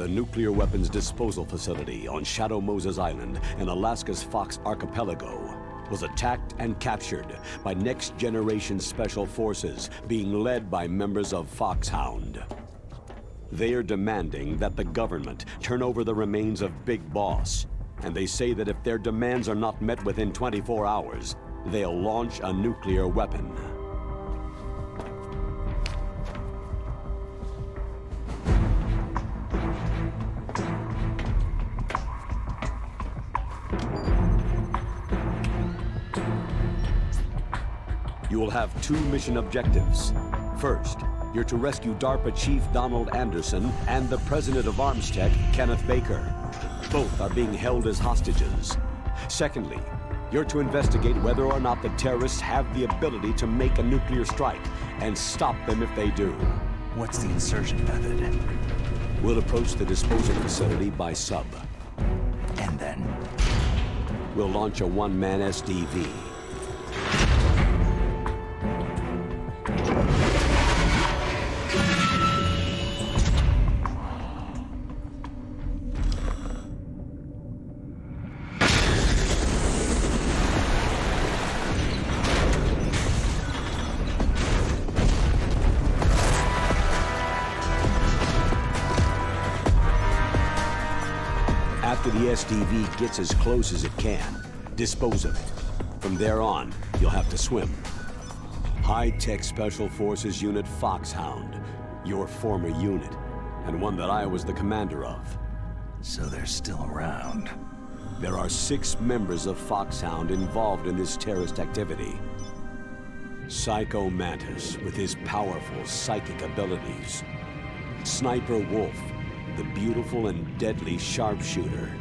The nuclear weapons disposal facility on Shadow Moses Island in Alaska's Fox Archipelago was attacked and captured by next-generation special forces being led by members of Foxhound. They are demanding that the government turn over the remains of Big Boss, and they say that if their demands are not met within 24 hours, they'll launch a nuclear weapon. You will have two mission objectives. First, you're to rescue DARPA Chief Donald Anderson and the President of Armstech, Kenneth Baker. Both are being held as hostages. Secondly, you're to investigate whether or not the terrorists have the ability to make a nuclear strike and stop them if they do. What's the insertion method? We'll approach the disposal facility by sub. And then? We'll launch a one-man SDV. After the SDV gets as close as it can, dispose of it. From there on, you'll have to swim. High-tech Special Forces Unit Foxhound, your former unit, and one that I was the commander of. So they're still around. There are 6 members of Foxhound involved in this terrorist activity. Psycho Mantis, with his powerful psychic abilities. Sniper Wolf, the beautiful and deadly sharpshooter.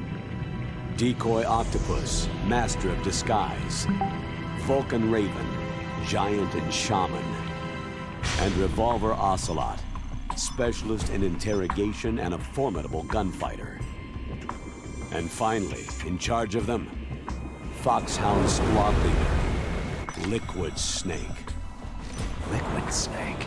Decoy Octopus, master of disguise. Vulcan Raven, giant and shaman. And Revolver Ocelot, specialist in interrogation and a formidable gunfighter. And finally, in charge of them, Foxhound squad leader, Liquid Snake. Liquid Snake?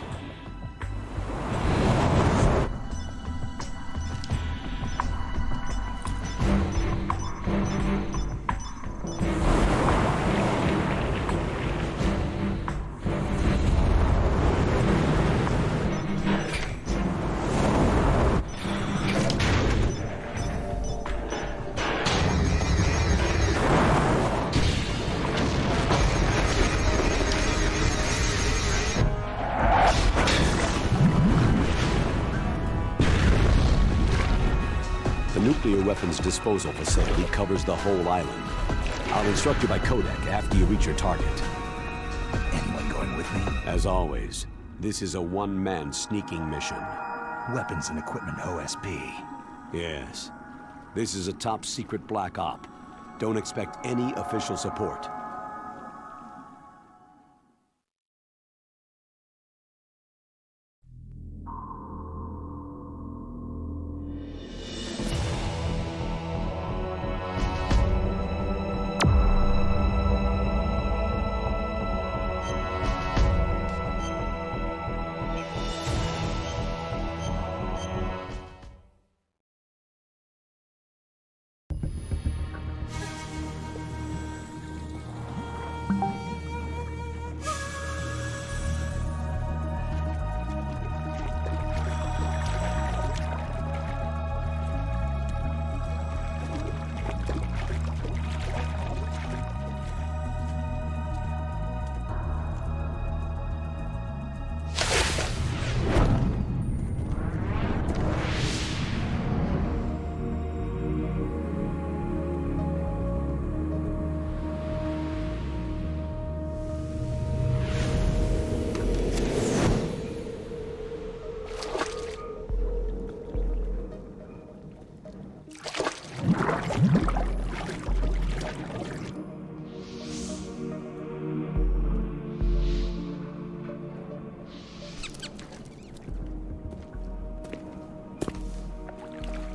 The nuclear weapons disposal facility covers the whole island. I'll instruct you by codec after you reach your target. Anyone going with me? As always, this is a one-man sneaking mission. Weapons and equipment OSP. Yes. This is a top-secret black op. Don't expect any official support.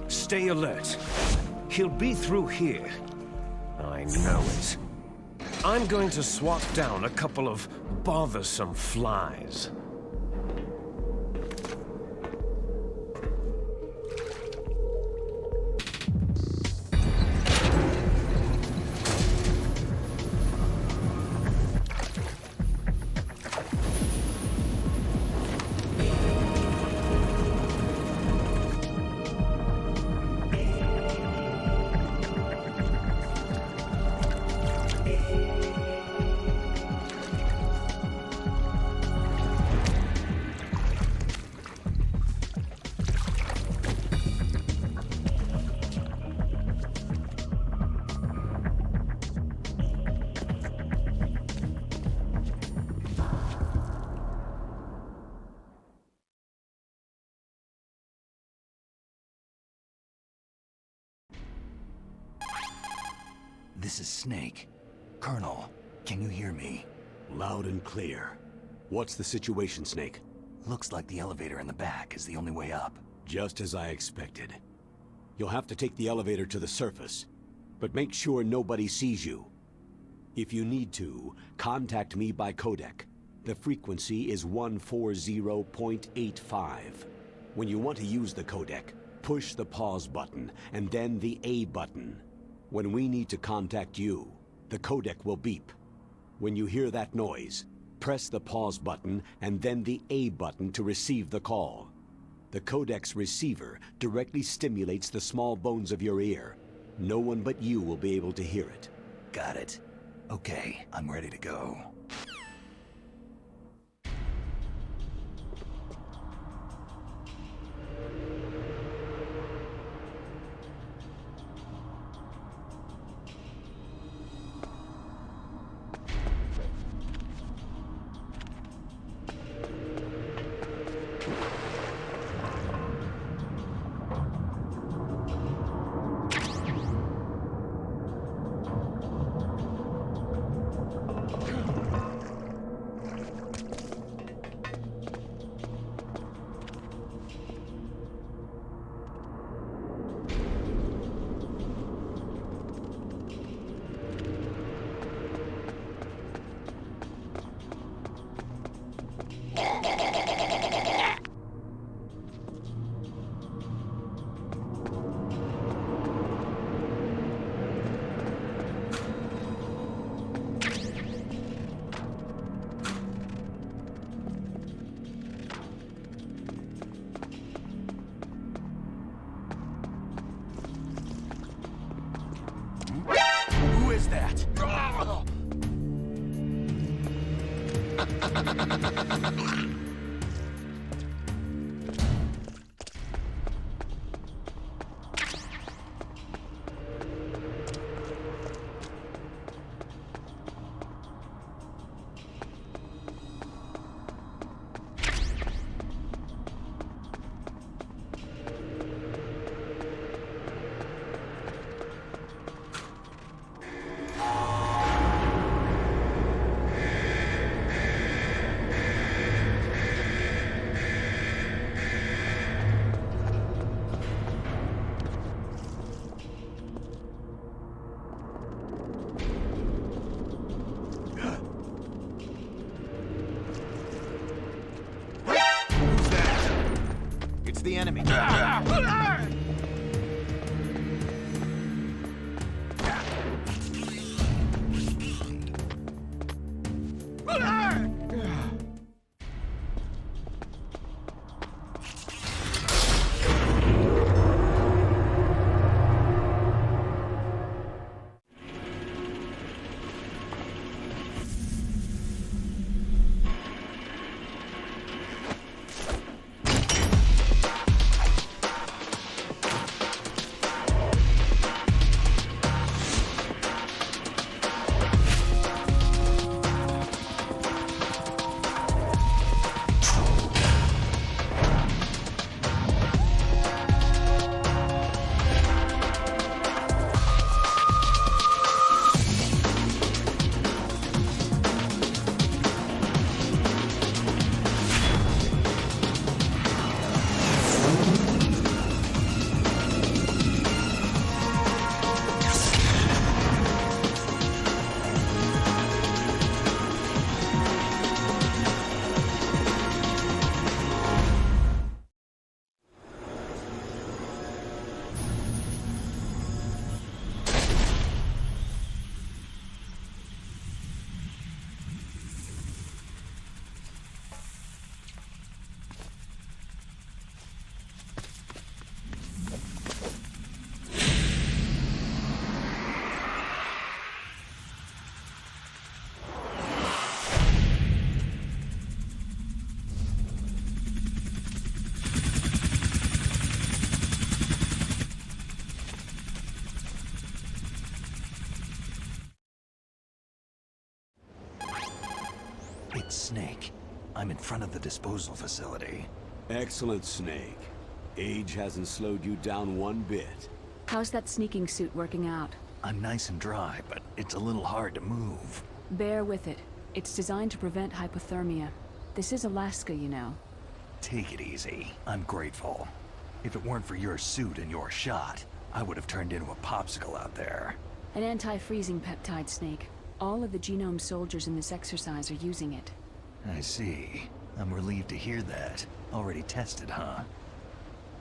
Stay alert. He'll be through here. I know it. I'm going to swat down a couple of bothersome flies. This is Snake. Colonel, can you hear me? Loud and clear. What's the situation, Snake? Looks like the elevator in the back is the only way up. Just as I expected. You'll have to take the elevator to the surface, but make sure nobody sees you. If you need to, contact me by codec. The frequency is 140.85. When you want to use the codec, push the pause button and then the A button. When we need to contact you, the codec will beep. When you hear that noise, press the pause button and then the A button to receive the call. The codec's receiver directly stimulates the small bones of your ear. No one but you will be able to hear it. Got it. Okay, I'm ready to go. Who is that? It's the enemy. It's Snake. I'm in front of the disposal facility. Excellent, Snake. Age hasn't slowed you down one bit. How's that sneaking suit working out? I'm nice and dry, but it's a little hard to move. Bear with it. It's designed to prevent hypothermia. This is Alaska, you know. Take it easy. I'm grateful. If it weren't for your suit and your shot, I would have turned into a popsicle out there. An anti-freezing peptide, Snake. All of the genome soldiers in this exercise are using it. I see. I'm relieved to hear that. Already tested, huh?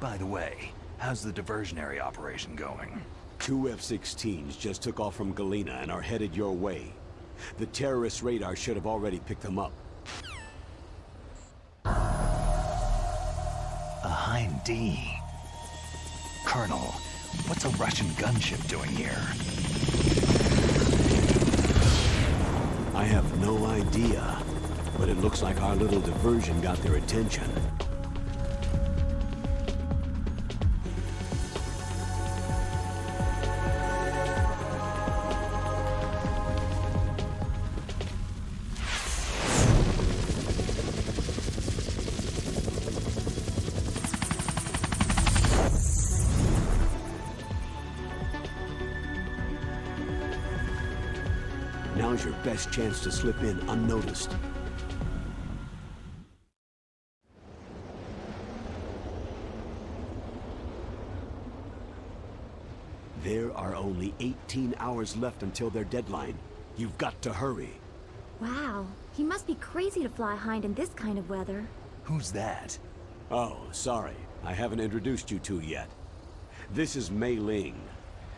By the way, how's the diversionary operation going? 2 F-16s just took off from Galena and are headed your way. The terrorist radar should have already picked them up. A Hind D. Colonel, what's a Russian gunship doing here? I have no idea, but it looks like our little diversion got their attention. Now's your best chance to slip in unnoticed. There are only 18 hours left until their deadline. You've got to hurry. Wow, he must be crazy to fly Hind in this kind of weather. Who's that? Oh, sorry. I haven't introduced you two yet. This is Mei Ling.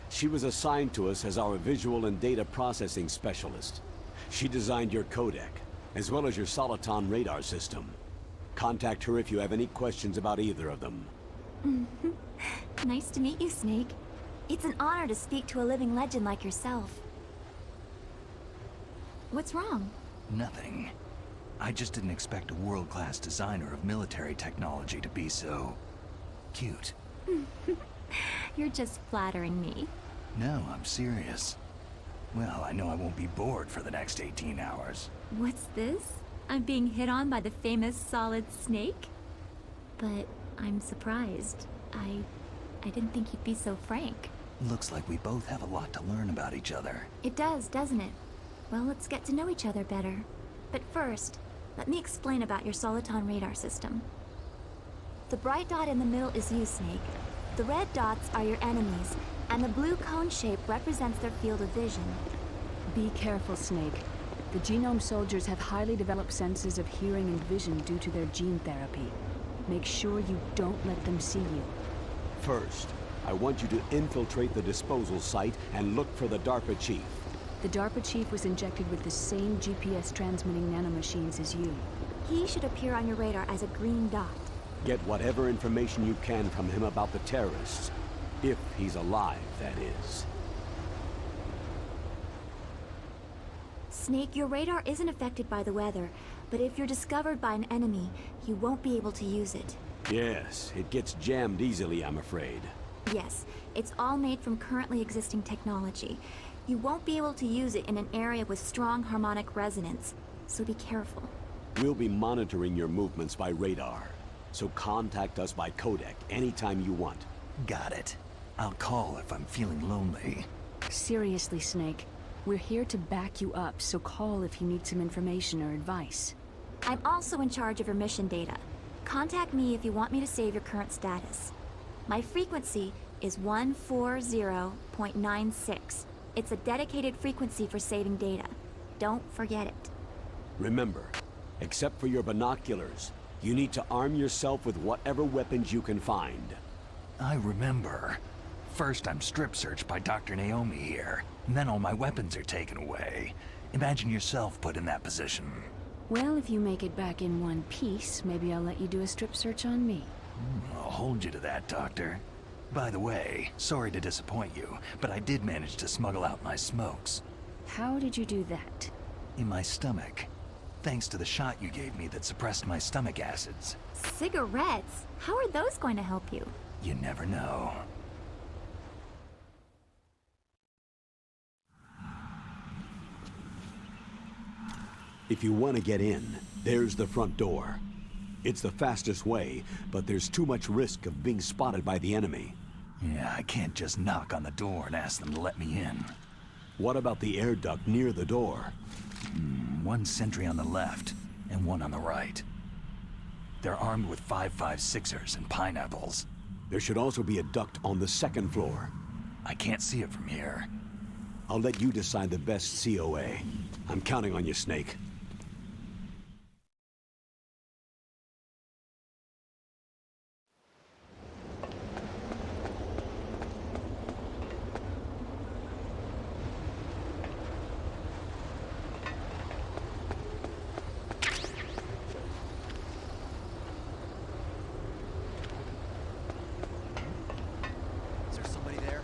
She was assigned to us as our visual and data processing specialist. She designed your codec, as well as your Soliton radar system. Contact her if you have any questions about either of them. Nice to meet you, Snake. It's an honor to speak to a living legend like yourself. What's wrong? Nothing. I just didn't expect a world-class designer of military technology to be so... cute. You're just flattering me. No, I'm serious. Well, I know I won't be bored for the next 18 hours. What's this? I'm being hit on by the famous Solid Snake? But I'm surprised. I didn't think you'd be so frank. Looks like we both have a lot to learn about each other. It does, doesn't it? Well, let's get to know each other better. But first, let me explain about your Soliton radar system. The bright dot in the middle is you, Snake. The red dots are your enemies, and the blue cone shape represents their field of vision. Be careful, Snake. The genome soldiers have highly developed senses of hearing and vision due to their gene therapy. Make sure you don't let them see you. First, I want you to infiltrate the disposal site and look for the DARPA chief. The DARPA chief was injected with the same GPS transmitting nanomachines as you. He should appear on your radar as a green dot. Get whatever information you can from him about the terrorists. If he's alive, that is. Snake, your radar isn't affected by the weather, but if you're discovered by an enemy, you won't be able to use it. Yes, it gets jammed easily, I'm afraid. Yes, it's all made from currently existing technology. You won't be able to use it in an area with strong harmonic resonance, so be careful. We'll be monitoring your movements by radar, so contact us by codec anytime you want. Got it. I'll call if I'm feeling lonely. Seriously, Snake. We're here to back you up, so call if you need some information or advice. I'm also in charge of your mission data. Contact me if you want me to save your current status. My frequency is 140.96. It's a dedicated frequency for saving data. Don't forget it. Remember, except for your binoculars, you need to arm yourself with whatever weapons you can find. I remember. First I'm strip searched by Dr. Naomi here, and then all my weapons are taken away. Imagine yourself put in that position. Well, if you make it back in one piece, maybe I'll let you do a strip search on me. I'll hold you to that, Doctor. By the way, sorry to disappoint you, but I did manage to smuggle out my smokes. How did you do that? In my stomach. Thanks to the shot you gave me that suppressed my stomach acids. Cigarettes? How are those going to help you? You never know. If you want to get in, there's the front door. It's the fastest way, but there's too much risk of being spotted by the enemy. Yeah, I can't just knock on the door and ask them to let me in. What about the air duct near the door? One sentry on the left, and one on the right. They're armed with 5.56ers and pineapples. There should also be a duct on the second floor. I can't see it from here. I'll let you decide the best COA. I'm counting on you, Snake. Is there somebody there?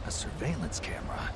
A surveillance camera.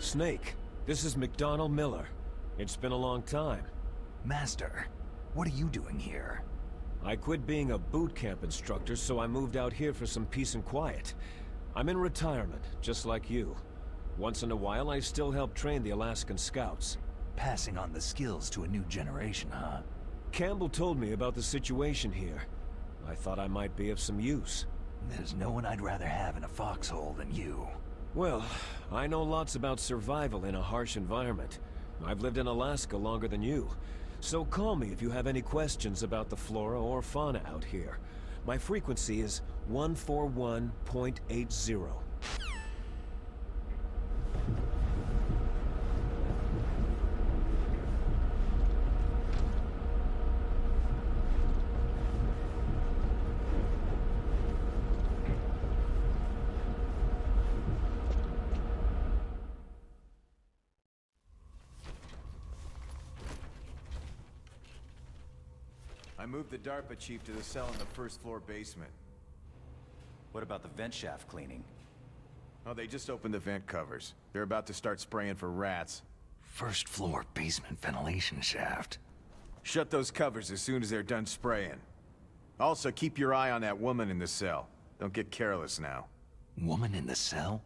Snake, this is McDonnell Miller. It's been a long time. Master, what are you doing here? I quit being a boot camp instructor, so I moved out here for some peace and quiet. I'm in retirement, just like you. Once in a while, I still help train the Alaskan Scouts. Passing on the skills to a new generation, huh? Campbell told me about the situation here. I thought I might be of some use. There's no one I'd rather have in a foxhole than you. Well, I know lots about survival in a harsh environment. I've lived in Alaska longer than you. So call me if you have any questions about the flora or fauna out here. My frequency is 141.80. I moved the DARPA chief to the cell in the first floor basement. What about the vent shaft cleaning? Oh, they just opened the vent covers. They're about to start spraying for rats. First floor basement ventilation shaft. Shut those covers as soon as they're done spraying. Also, keep your eye on that woman in the cell. Don't get careless now. Woman in the cell?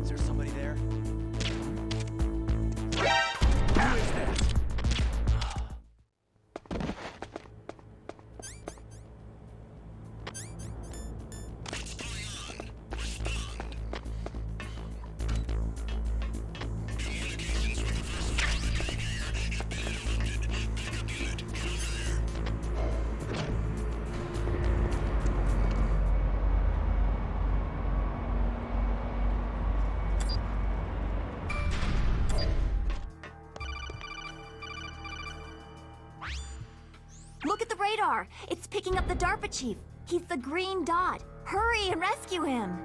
Is there somebody there? Look at the radar! It's picking up the DARPA chief. He's the green dot. Hurry and rescue him!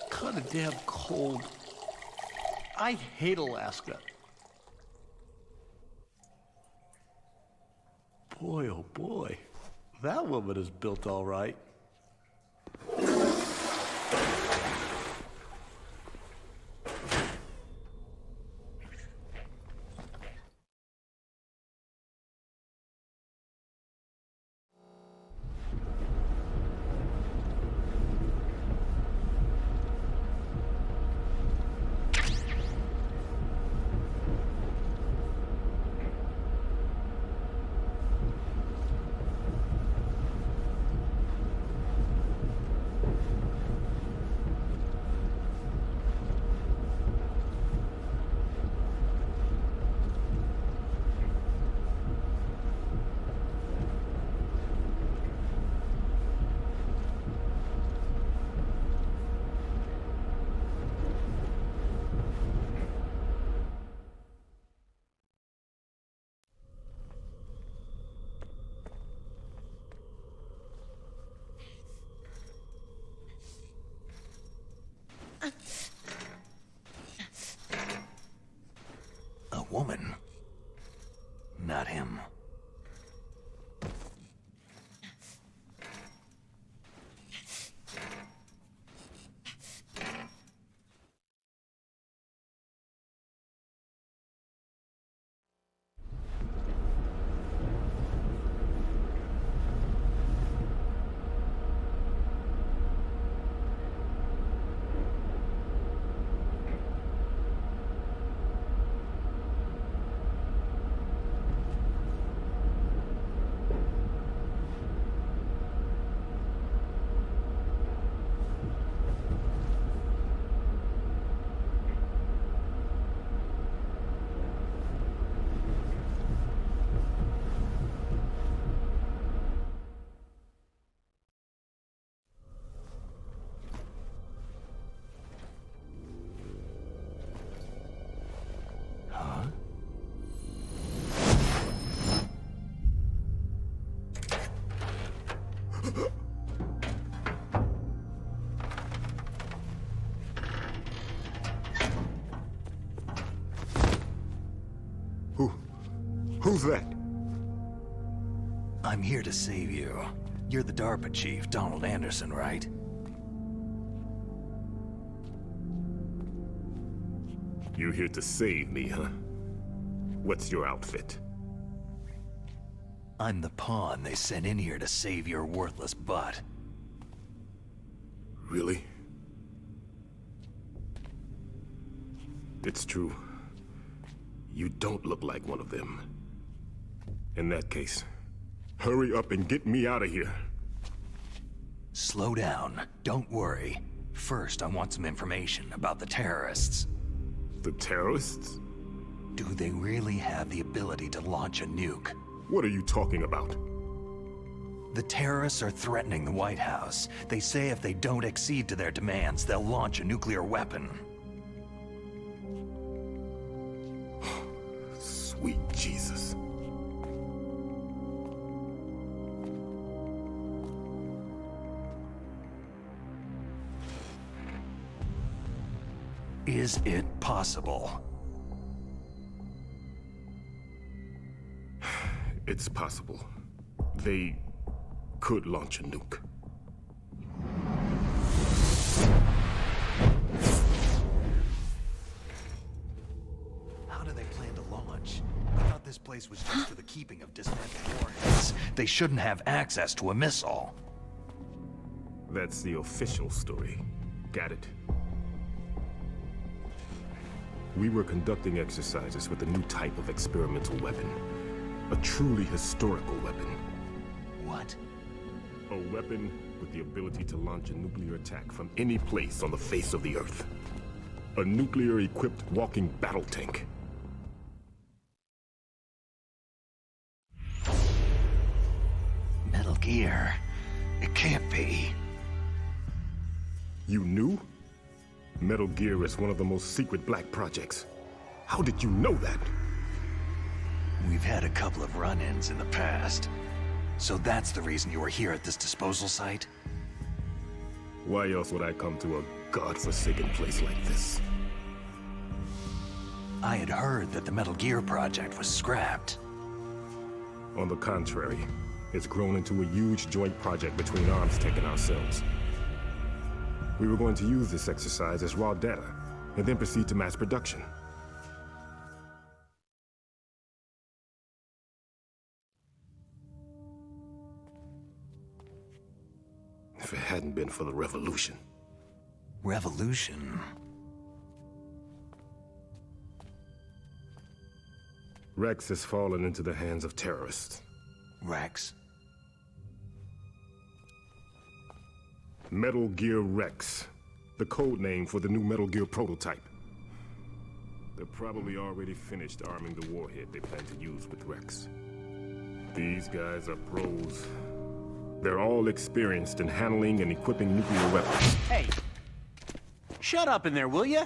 Kinda damn cold. I hate Alaska. Boy, oh boy. That woman is built all right. A woman. Not him. Who's that? I'm here to save you. You're the DARPA chief, Donald Anderson, right? You're here to save me, huh? What's your outfit? I'm the pawn they sent in here to save your worthless butt. Really? It's true. You don't look like one of them. In that case, hurry up and get me out of here. Slow down. Don't worry. First, I want some information about the terrorists. The terrorists? Do they really have the ability to launch a nuke? What are you talking about? The terrorists are threatening the White House. They say if they don't accede to their demands, they'll launch a nuclear weapon. Sweet Jesus. Is it possible? It's possible. They could launch a nuke. How do they plan to launch? I thought this place was just for the keeping of dismantled warheads. They shouldn't have access to a missile. That's the official story. Got it. We were conducting exercises with a new type of experimental weapon. A truly historical weapon. What? A weapon with the ability to launch a nuclear attack from any place on the face of the Earth. A nuclear-equipped walking battle tank. Metal Gear. It can't be. You knew? Metal Gear is one of the most secret black projects. How did you know that? We've had a couple of run-ins in the past. So that's the reason you were here at this disposal site? Why else would I come to a godforsaken place like this? I had heard that the Metal Gear project was scrapped. On the contrary, it's grown into a huge joint project between ArmsTech and ourselves. We were going to use this exercise as raw data, and then proceed to mass production. If it hadn't been for the revolution. Revolution? Rex has fallen into the hands of terrorists. Rex? Metal Gear Rex, the code name for the new Metal Gear prototype. They're probably already finished arming the warhead they plan to use with Rex. These guys are pros. They're all experienced in handling and equipping nuclear weapons. Hey! Shut up in there, will ya?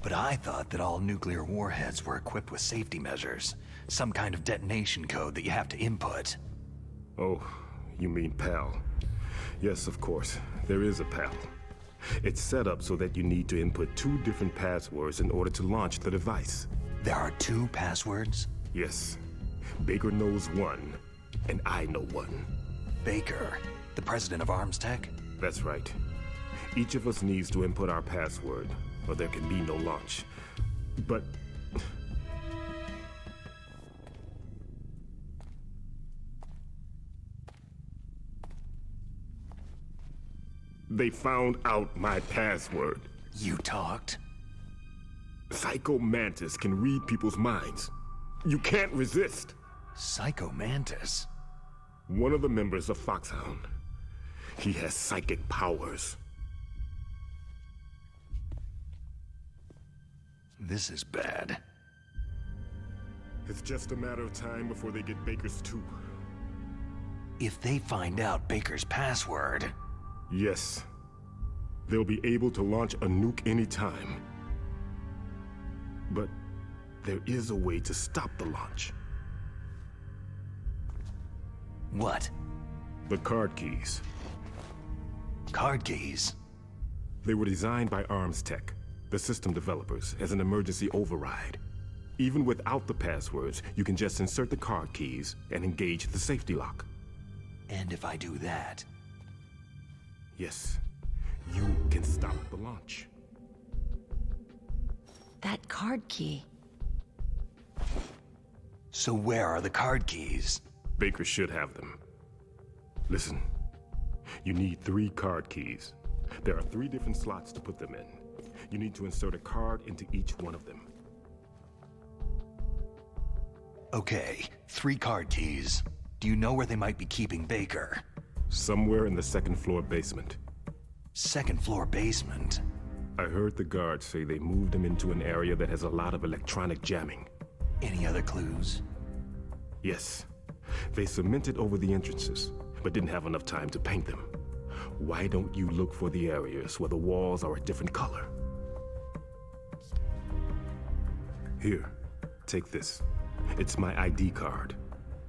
But I thought that all nuclear warheads were equipped with safety measures. Some kind of detonation code that you have to input. Oh, you mean PAL. Yes, of course. There is a PAL. It's set up so that you need to input 2 different passwords in order to launch the device. There are 2 passwords? Yes. Baker knows one, and I know one. Baker, the president of ArmsTech? That's right. Each of us needs to input our password, or there can be no launch. But... they found out my password. You talked? Psycho Mantis can read people's minds. You can't resist. Psycho Mantis? One of the members of Foxhound. He has psychic powers. This is bad. It's just a matter of time before they get Baker's too. If they find out Baker's password... Yes. They'll be able to launch a nuke anytime. But there is a way to stop the launch. What? The card keys. Card keys? They were designed by Arms Tech, the system developers, as an emergency override. Even without the passwords, you can just insert the card keys and engage the safety lock. And if I do that? Yes, you can stop the launch. That card key. So where are the card keys? Baker should have them. Listen, you need 3 card keys. There are 3 different slots to put them in. You need to insert a card into each one of them. Okay, 3 card keys. Do you know where they might be keeping Baker? Somewhere in the 2nd floor basement. 2nd floor basement? I heard the guards say they moved him into an area that has a lot of electronic jamming. Any other clues? Yes. They cemented over the entrances, but didn't have enough time to paint them. Why don't you look for the areas where the walls are a different color? Here, take this. It's my ID card.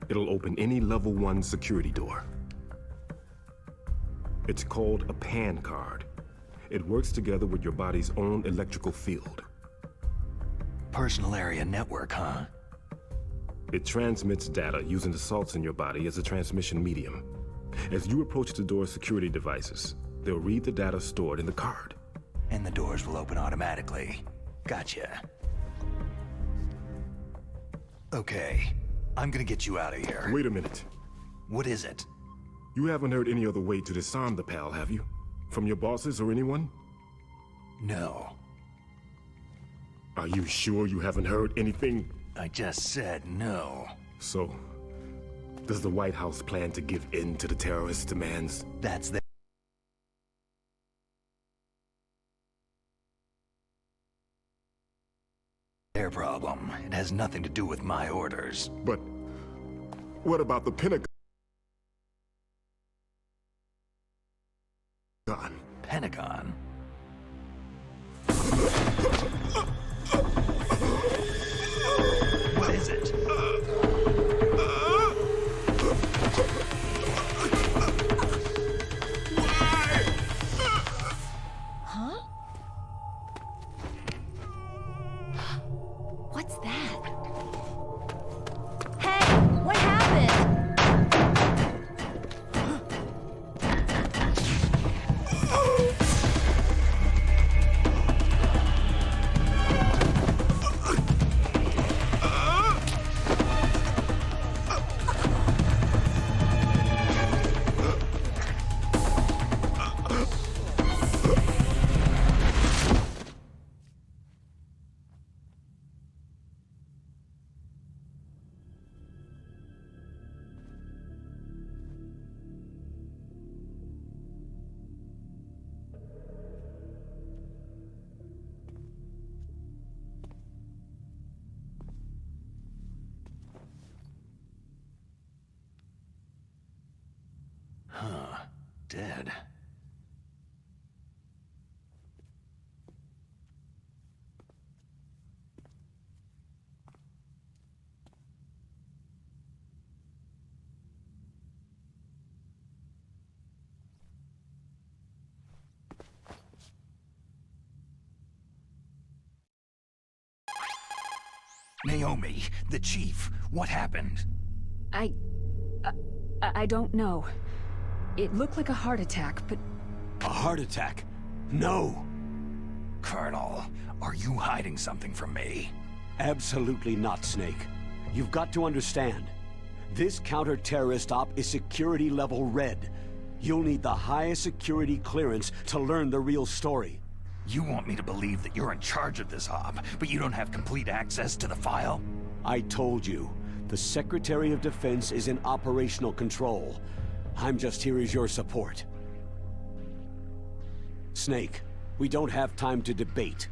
It'll open any level 1 security door. It's called a PAN card. It works together with your body's own electrical field. Personal area network, huh? It transmits data using the salts in your body as a transmission medium. As you approach the door's security devices, they'll read the data stored in the card. And the doors will open automatically. Gotcha. Okay, I'm gonna get you out of here. Wait a minute. What is it? You haven't heard any other way to disarm the PAL, have you? From your bosses or anyone? No. Are you sure you haven't heard anything? I just said no. So, does the White House plan to give in to the terrorists' demands? That's their problem. It has nothing to do with my orders. But what about the Pentagon? Pentagon? What is it? Huh? What's that? Hey, what happened? Huh. Dead. Naomi, the chief, what happened? I don't know. It looked like a heart attack, but... A heart attack? No! Colonel, are you hiding something from me? Absolutely not, Snake. You've got to understand. This counter-terrorist op is security level red. You'll need the highest security clearance to learn the real story. You want me to believe that you're in charge of this op, but you don't have complete access to the file? I told you. The Secretary of Defense is in operational control. I'm just here as your support. Snake, we don't have time to debate.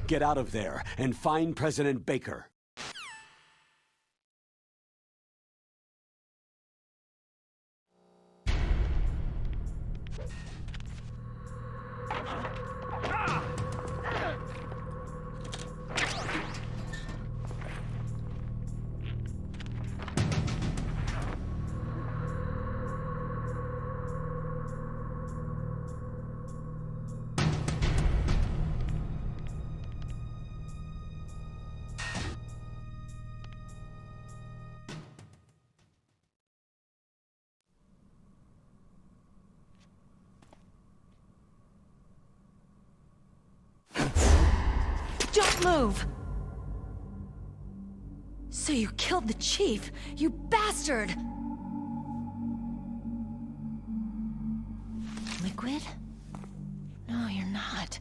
Get out of there and find President Baker. Don't move! So you killed the chief, you bastard! Liquid? No, you're not.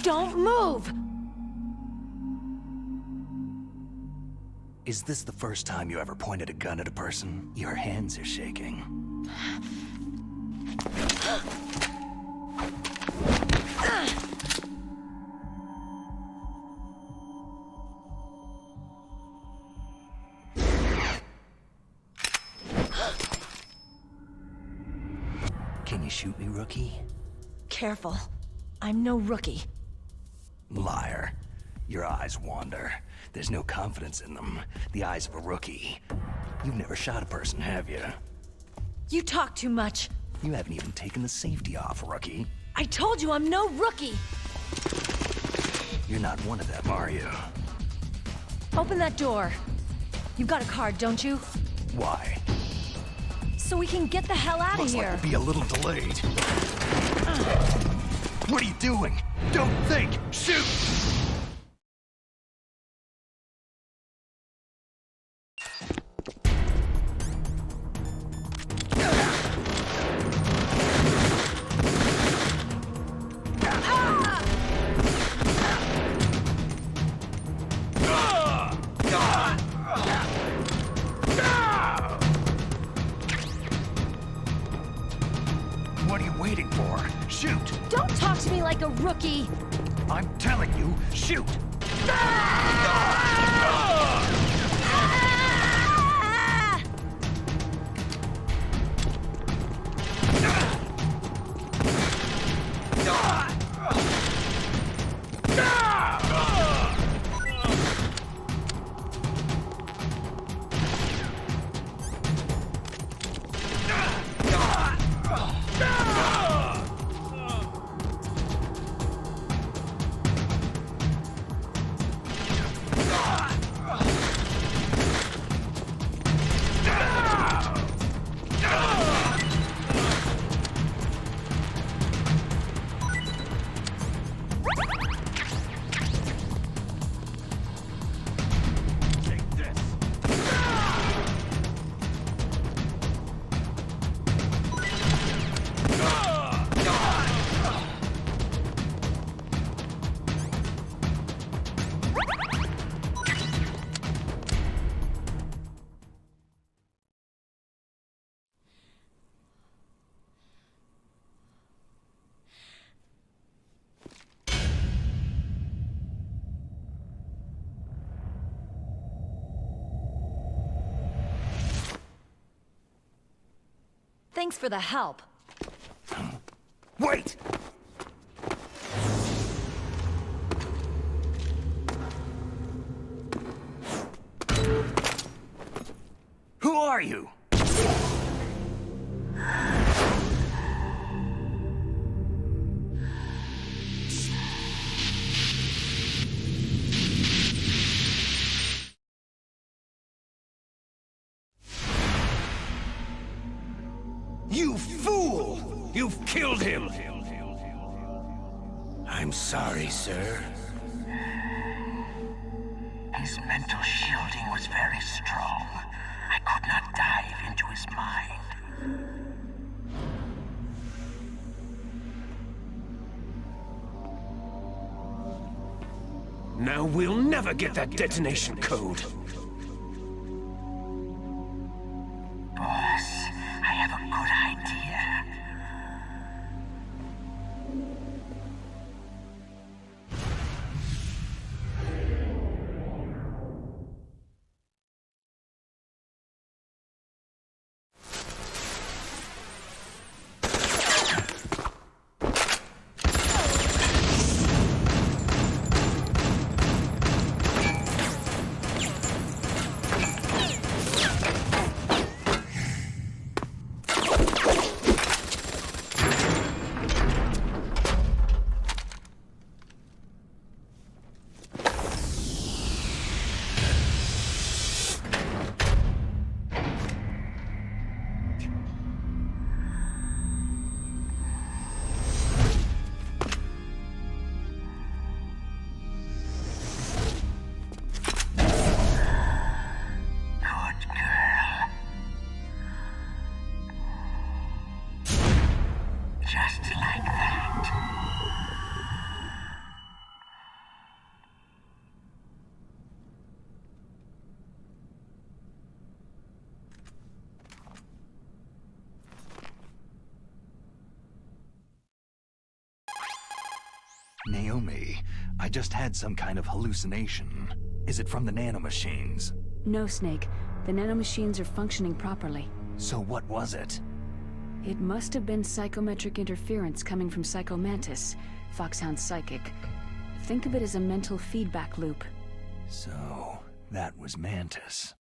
Don't move! Is this the first time you ever pointed a gun at a person? Your hands are shaking. Can you shoot me, rookie? Careful. I'm no rookie. Liar. Your eyes wander. There's no confidence in them. The eyes of a rookie. You've never shot a person, have you? You talk too much. You haven't even taken the safety off, rookie. I told you I'm no rookie! You're not one of them, are you? Open that door. You've got a card, don't you? Why? So we can get the hell out of here. Looks like we'll be a little delayed. What are you doing? Don't think! Shoot! What are you waiting for? Shoot! Don't talk to me like a rookie! I'm telling you, shoot! Thanks for the help. Wait! Who are you? You fool! You've killed him! I'm sorry, sir. His mental shielding was very strong. I could not dive into his mind. Now we'll never get that detonation code. Boss, I have a good idea. like that. Naomi, I just had some kind of hallucination. Is it from the nanomachines? No, Snake. The nanomachines are functioning properly. So what was it? It must have been psychometric interference coming from Psycho Mantis, Foxhound's psychic. Think of it as a mental feedback loop. So, that was Mantis.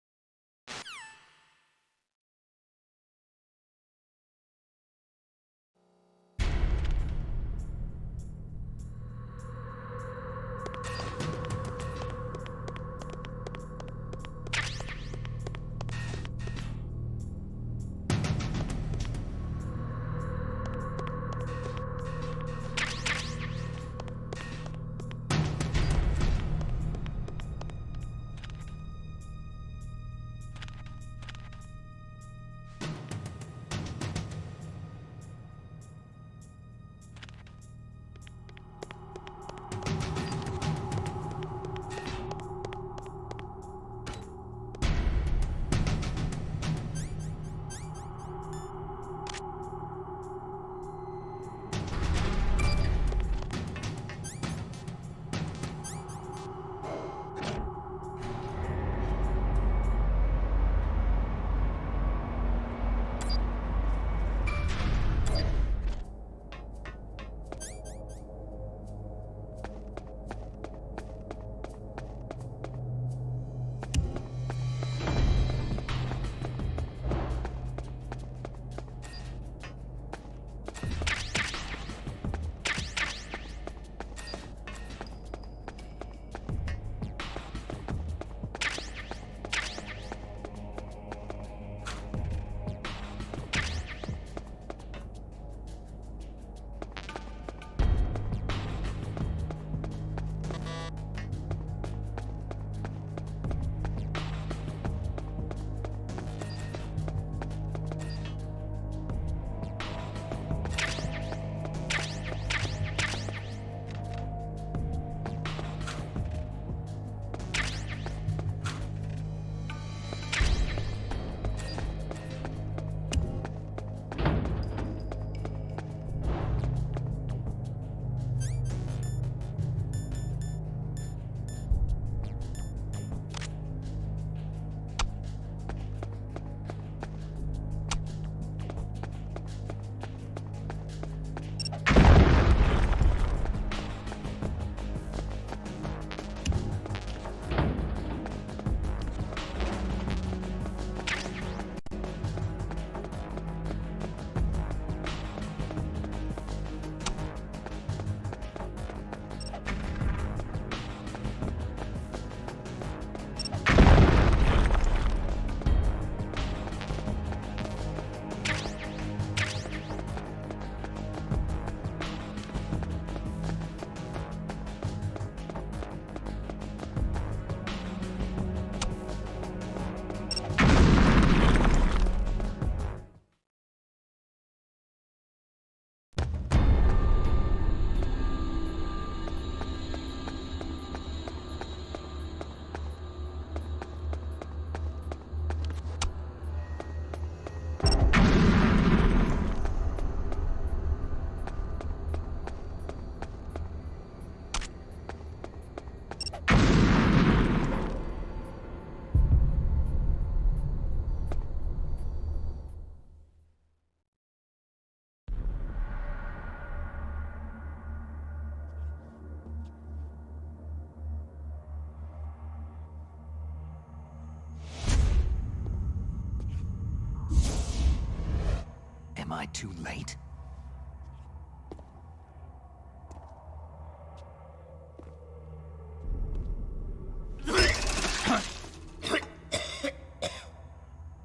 Am I too late?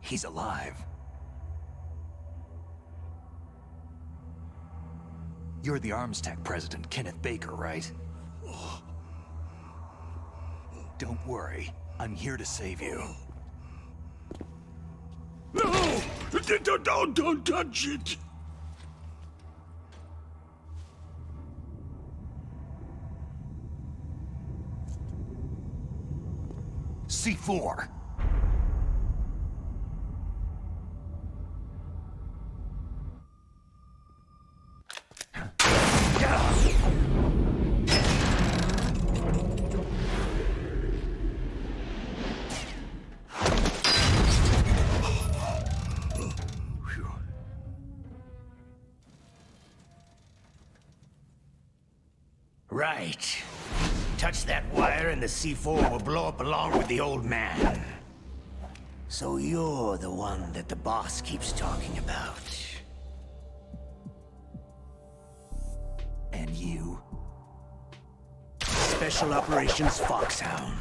He's alive. You're the Arms Tech president, Kenneth Baker, right? Don't worry. I'm here to save you. No! Don't touch it! C4. Right. Touch that wire and the C4 will blow up along with the old man. So you're the one that the boss keeps talking about. And you? Special Operations Foxhound.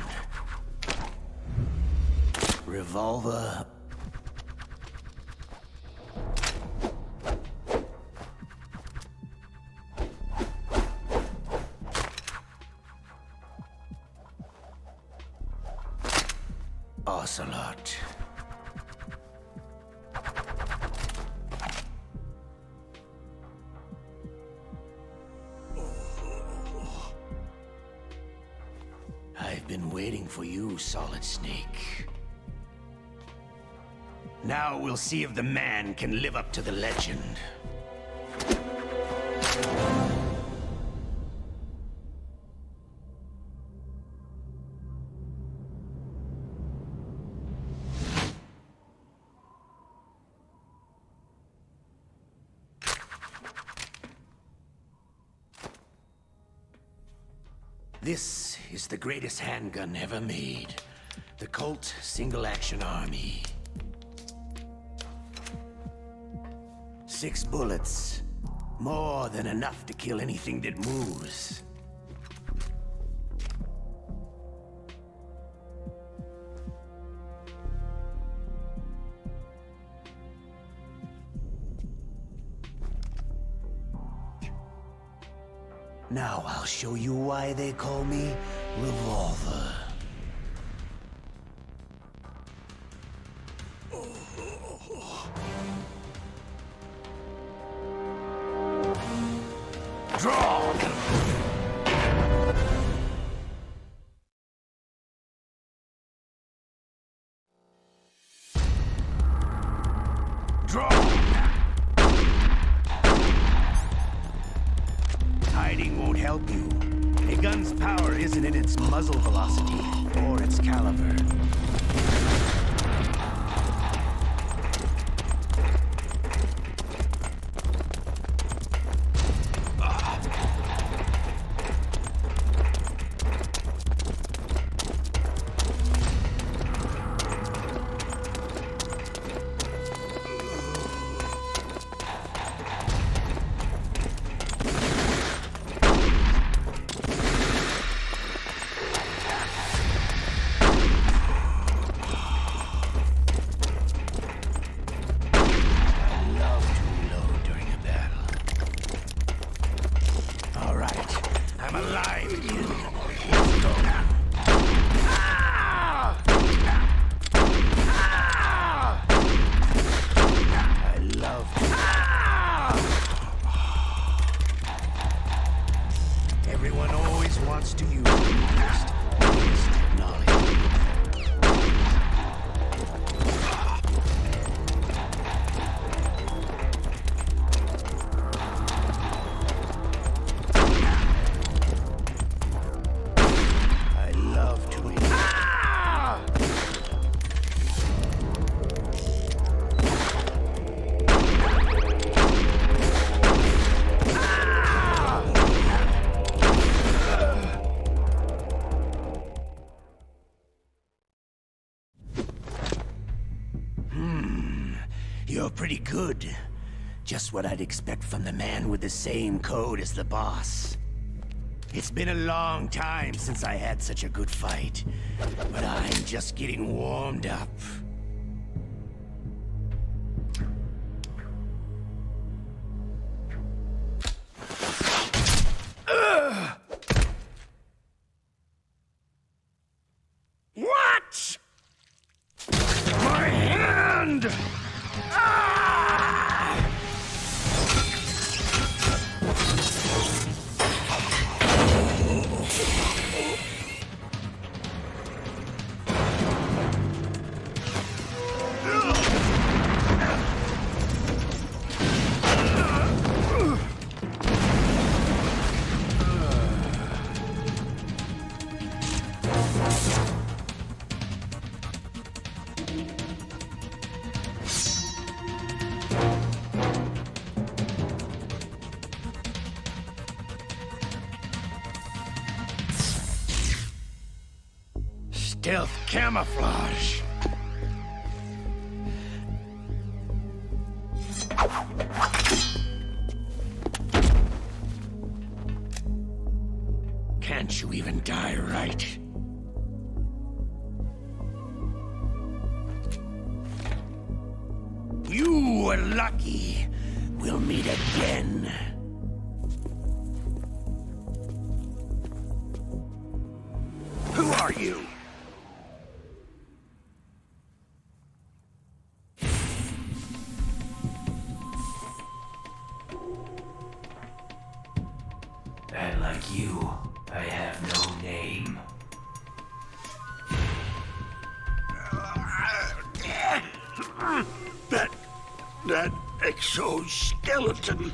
Revolver. Ocelot. I've been waiting for you, Solid Snake. Now we'll see if the man can live up to the legend. This is the greatest handgun ever made. The Colt Single Action Army. 6 bullets. More than enough to kill anything that moves. Now I'll show you why they call me Revolver. Draw! Draw! Hiding won't help you. A gun's power isn't in its muzzle velocity or its caliber. You're pretty good. Just what I'd expect from the man with the same code as the boss. It's been a long time since I had such a good fight, but I'm just getting warmed up. What? My hand! Stealth camouflage. Can't you even die right? You were lucky. We'll meet again. Who are you? And like you, I have no name. That exoskeleton.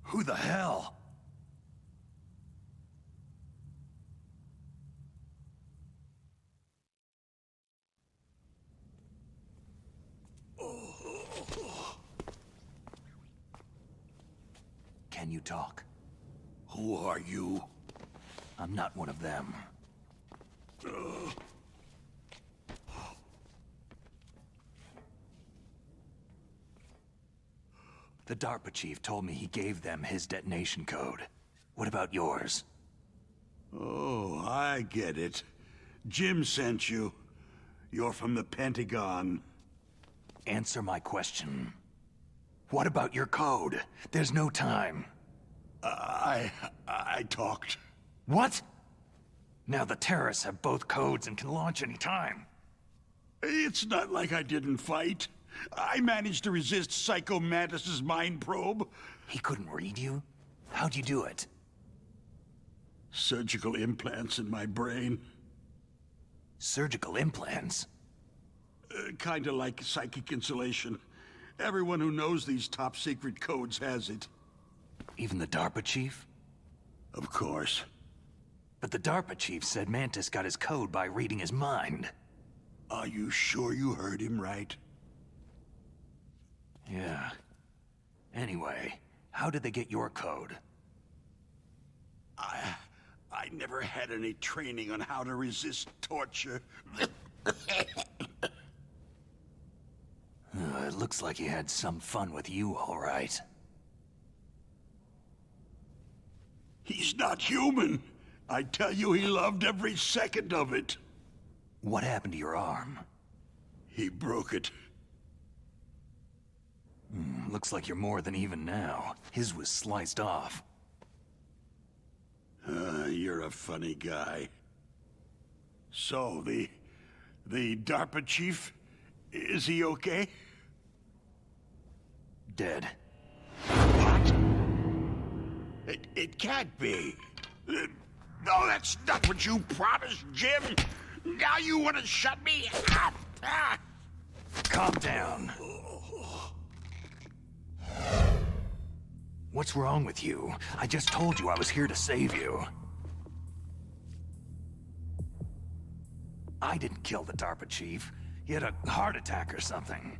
Who the hell? Can you talk? Who are you? I'm not one of them. The DARPA chief told me he gave them his detonation code. What about yours? Oh, I get it. Jim sent you. You're from the Pentagon. Answer my question. What about your code? There's no time. I talked. What? Now the terrorists have both codes and can launch any time. It's not like I didn't fight. I managed to resist Psycho Mantis's mind probe. He couldn't read you? How'd you do it? Surgical implants in my brain. Surgical implants? Kinda like psychic insulation. Everyone who knows these top-secret codes has it. Even the DARPA chief? Of course. But the DARPA chief said Mantis got his code by reading his mind. Are you sure you heard him right? Yeah. Anyway, how did they get your code? I never had any training on how to resist torture. It looks like he had some fun with you, all right. He's not human. I tell you, he loved every second of it. What happened to your arm? He broke it. Looks like you're more than even now. His was sliced off. You're a funny guy. So, the DARPA chief, is he okay? Dead. What? It can't be. No, that's not what you promised, Jim. Now you want to shut me up? Calm down. What's wrong with you? I just told you I was here to save you. I didn't kill the DARPA chief. He had a heart attack or something.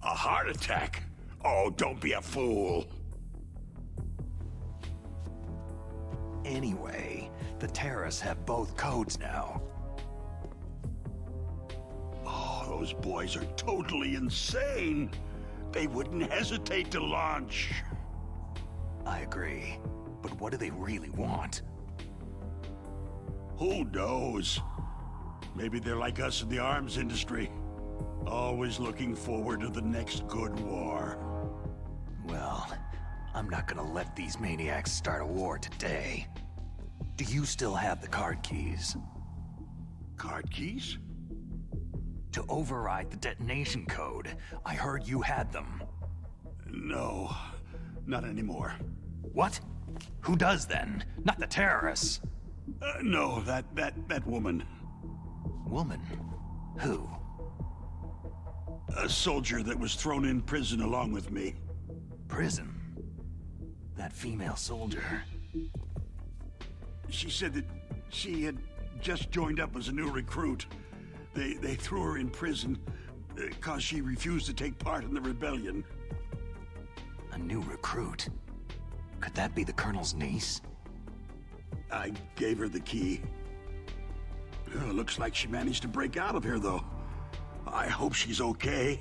A heart attack? Oh, don't be a fool. Anyway, the terrorists have both codes now. Oh, those boys are totally insane. They wouldn't hesitate to launch. I agree. But what do they really want? Who knows? Maybe they're like us in the arms industry. Always looking forward to the next good war. Well, I'm not gonna let these maniacs start a war today. Do you still have the card keys? Card keys? To override the detonation code. I heard you had them. No, not anymore. What? Who does then? Not the terrorists. No, that woman. Woman? Who? A soldier that was thrown in prison along with me. Prison? That female soldier. She said that she had just joined up as a new recruit. They threw her in prison because she refused to take part in the rebellion. A new recruit? Could that be the Colonel's niece? I gave her the key. Looks like she managed to break out of here, though. I hope she's okay.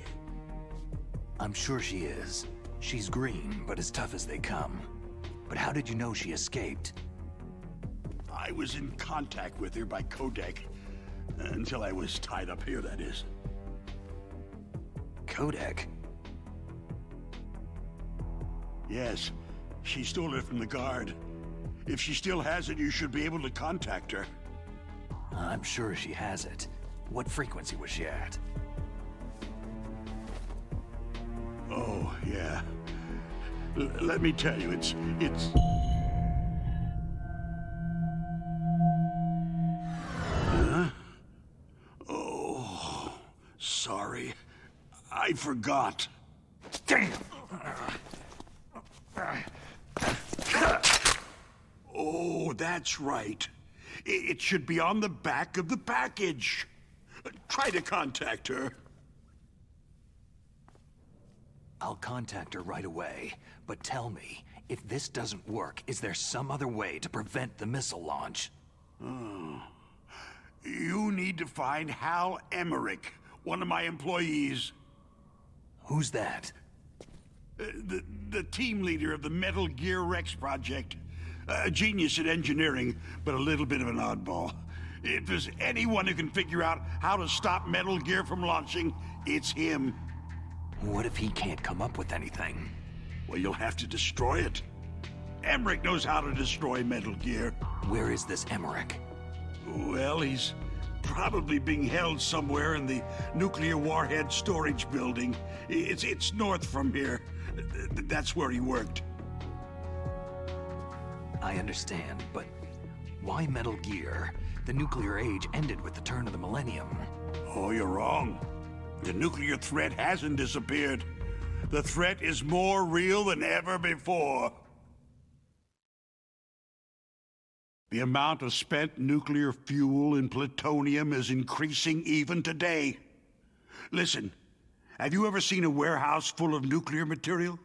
I'm sure she is. She's green, but as tough as they come. But how did you know she escaped? I was in contact with her by codec. Until I was tied up here, that is. Codec? Yes. She stole it from the guard. If she still has it, you should be able to contact her. I'm sure she has it. What frequency was she at? Oh, yeah. Let me tell you, it's... Huh? Oh, sorry. I forgot. Damn! Oh, that's right. It should be on the back of the package. Try to contact her. I'll contact her right away, but tell me, if this doesn't work, is there some other way to prevent the missile launch? Oh. You need to find Hal Emmerich, one of my employees. Who's that? The team leader of the Metal Gear Rex project. A genius at engineering, but a little bit of an oddball. If there's anyone who can figure out how to stop Metal Gear from launching, it's him. What if he can't come up with anything? Well, you'll have to destroy it. Emmerich knows how to destroy Metal Gear. Where is this Emmerich? Well, he's probably being held somewhere in the nuclear warhead storage building. It's north from here. That's where he worked. I understand, but why Metal Gear? The nuclear age ended with the turn of the millennium. Oh, you're wrong. The nuclear threat hasn't disappeared. The threat is more real than ever before. The amount of spent nuclear fuel and plutonium is increasing even today. Listen, have you ever seen a warehouse full of nuclear material?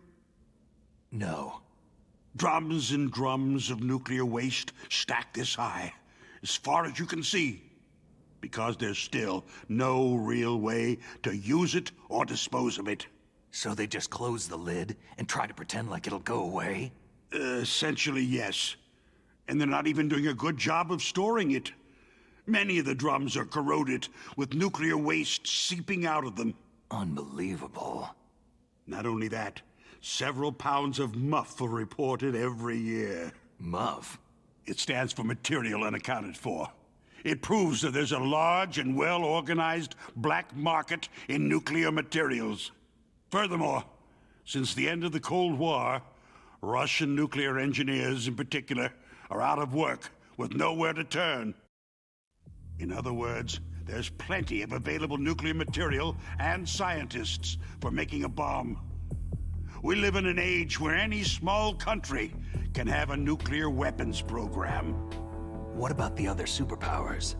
No. Drums and drums of nuclear waste stacked this high, as far as you can see, because there's still no real way to use it or dispose of it. So they just close the lid and try to pretend like it'll go away? Essentially, yes. And they're not even doing a good job of storing it. Many of the drums are corroded, with nuclear waste seeping out of them. Unbelievable. Not only that, several pounds of MUF are reported every year. MUF? It stands for Material Unaccounted For. It proves that there's a large and well-organized black market in nuclear materials. Furthermore, since the end of the Cold War, Russian nuclear engineers in particular are out of work with nowhere to turn. In other words, there's plenty of available nuclear material and scientists for making a bomb. We live in an age where any small country can have a nuclear weapons program. What about the other superpowers?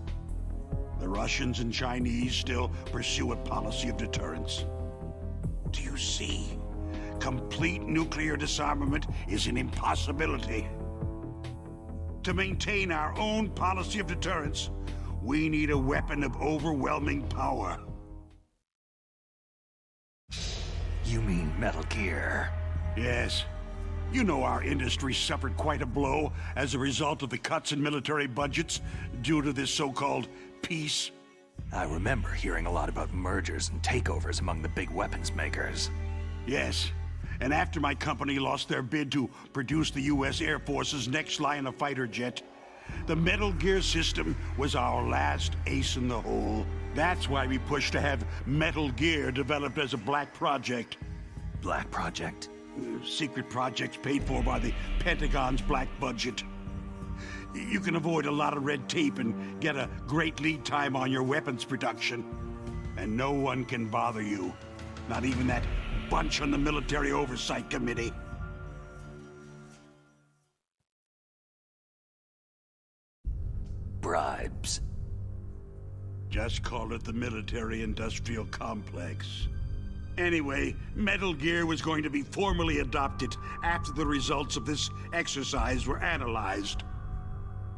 The Russians and Chinese still pursue a policy of deterrence. Do you see? Complete nuclear disarmament is an impossibility. To maintain our own policy of deterrence, we need a weapon of overwhelming power. You mean Metal Gear? Yes. You know our industry suffered quite a blow as a result of the cuts in military budgets due to this so-called peace. I remember hearing a lot about mergers and takeovers among the big weapons makers. Yes. And after my company lost their bid to produce the U.S. Air Force's next line of fighter jet, the Metal Gear system was our last ace in the hole. That's why we pushed to have Metal Gear developed as a black project. Black project? Secret projects paid for by the Pentagon's black budget. You can avoid a lot of red tape and get a great lead time on your weapons production. And no one can bother you. Not even that bunch on the Military Oversight Committee. Bribes. Just call it the military-industrial complex. Anyway, Metal Gear was going to be formally adopted after the results of this exercise were analyzed.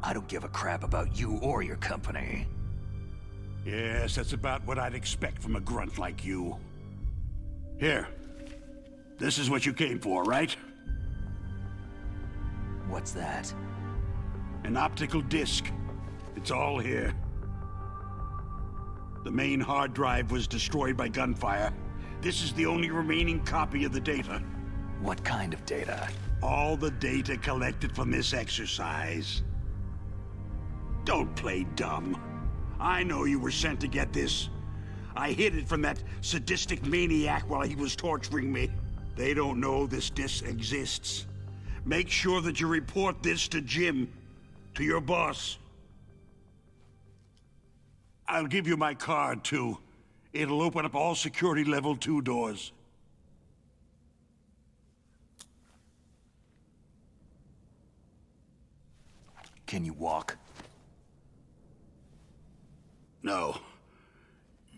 I don't give a crap about you or your company. Yes, that's about what I'd expect from a grunt like you. Here. This is what you came for, right? What's that? An optical disc. It's all here. The main hard drive was destroyed by gunfire. This is the only remaining copy of the data. What kind of data? All the data collected from this exercise. Don't play dumb. I know you were sent to get this. I hid it from that sadistic maniac while he was torturing me. They don't know this disc exists. Make sure that you report this to Jim, to your boss. I'll give you my card, too. It'll open up all security level 2 doors. Can you walk? No.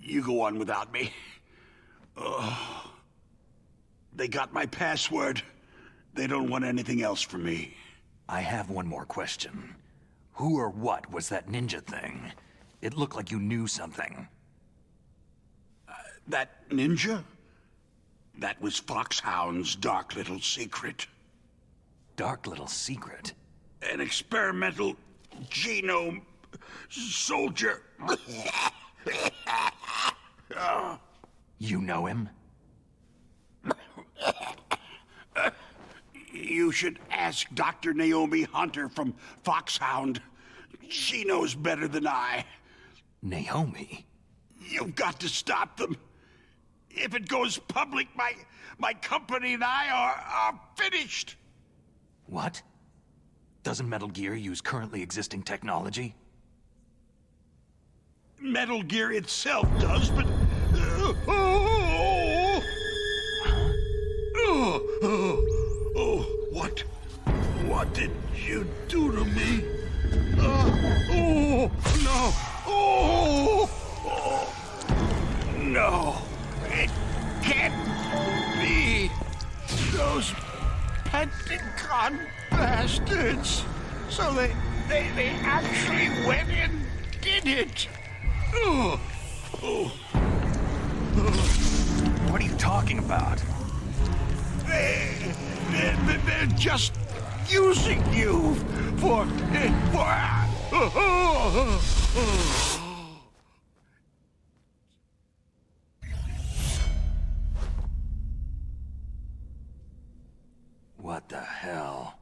You go on without me. They got my password. They don't want anything else from me. I have one more question. Who or what was that ninja thing? It looked like you knew something. That ninja? That was Foxhound's dark little secret. Dark little secret? An experimental genome soldier. You know him? You should ask Dr. Naomi Hunter from Foxhound. She knows better than I. Naomi? You've got to stop them. If it goes public, my company and I are finished. What? Doesn't Metal Gear use currently existing technology? Metal Gear itself does, but... What did you do to me? No, it can't be. Those Pentagon bastards. So they actually went and did it. What are you talking about? They're just using you for... What the hell?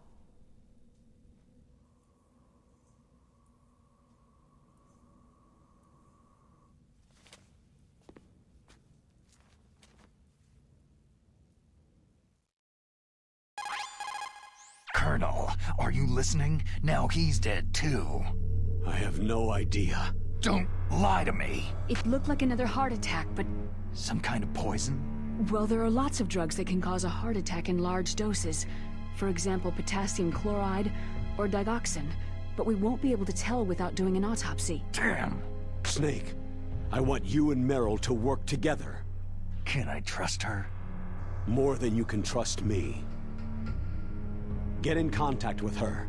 Colonel, are you listening? Now he's dead too. I have no idea. Don't lie to me. It looked like another heart attack, but... Some kind of poison? Well, there are lots of drugs that can cause a heart attack in large doses. For example, potassium chloride or digoxin. But we won't be able to tell without doing an autopsy. Damn. Snake, I want you and Meryl to work together. Can I trust her? More than you can trust me. Get in contact with her.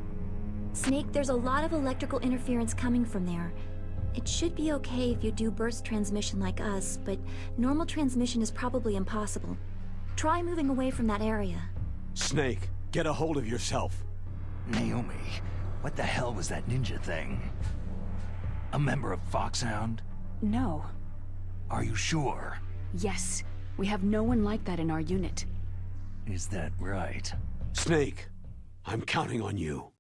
Snake, there's a lot of electrical interference coming from there. It should be okay if you do burst transmission like us, but normal transmission is probably impossible. Try moving away from that area. Snake, get a hold of yourself. Naomi, what the hell was that ninja thing? A member of Foxhound? No. Are you sure? Yes. We have no one like that in our unit. Is that right? Snake, I'm counting on you.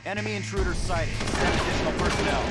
Enemy intruder sighted. Send additional personnel.